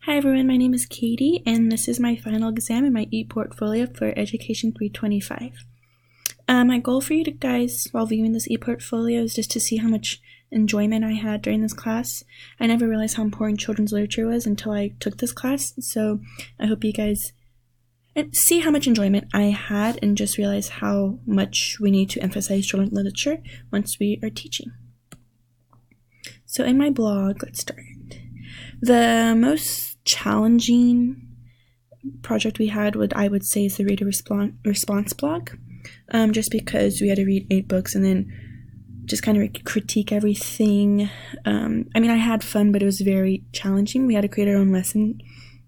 Hi everyone, my name is Katie, and this is my final exam in my e-portfolio for Education 325. My goal for you guys while viewing this e-portfolio is just to see how much enjoyment I had during this class. I never realized how important children's literature was until I took this class, so I hope you guys see how much enjoyment I had and just realize how much we need to emphasize children's literature once we are teaching. So in my blog, let's start. The most challenging project we had I would say is the reader response blog, just because we had to read 8 books and then just kind of critique everything. I mean, I had fun, but it was very challenging. We had to create our own lesson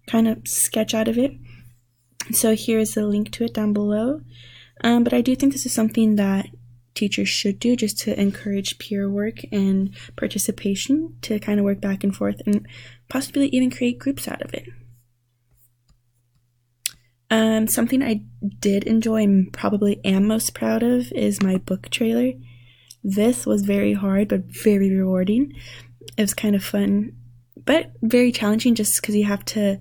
kind of sketch out of it, so here's a link to it down below. But I do think this is something that teachers should do, just to encourage peer work and participation, to kind of work back and forth and possibly even create groups out of it. Something I did enjoy and probably am most proud of is my book trailer. This was very hard but very rewarding. It was kind of fun but very challenging, just because you have to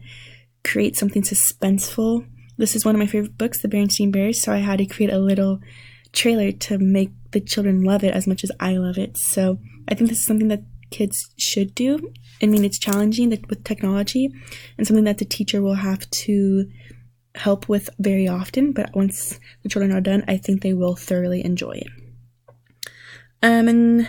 create something suspenseful. This is one of my favorite books, The Berenstain Bears, so I had to create a little trailer to make the children love it as much as I love it. So I think this is something that kids should do. I mean, it's challenging with technology and something that the teacher will have to help with very often, but once the children are done, I think they will thoroughly enjoy it. And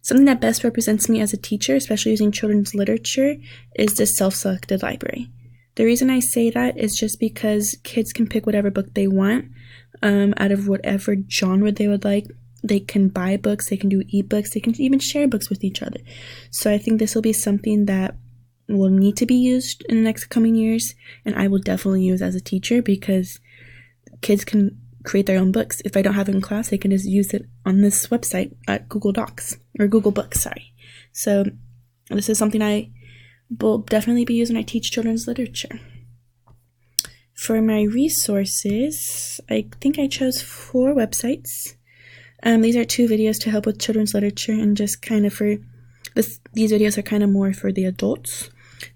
something that best represents me as a teacher, especially using children's literature, is the self-selected library. The reason I say that is just because kids can pick whatever book they want out of whatever genre they would like. They can buy books, they can do ebooks, they can even share books with each other. So I think this will be something that will need to be used in the next coming years, and I will definitely use as a teacher, because kids can create their own books. If I don't have it in class, they can just use it on this website at Google Docs, or Google Books, sorry. So this is something I will definitely be using when I teach children's literature. For my resources, I think I chose 4 websites. These are 2 videos to help with children's literature, and just kind of for this, these videos are kind of more for the adults.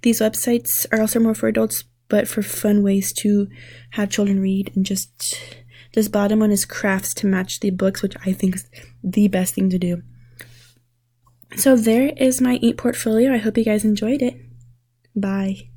These websites are also more for adults, but for fun ways to have children read. And just this bottom one is crafts to match the books, which I think is the best thing to do. So there is my e-portfolio. I hope you guys enjoyed it. Bye.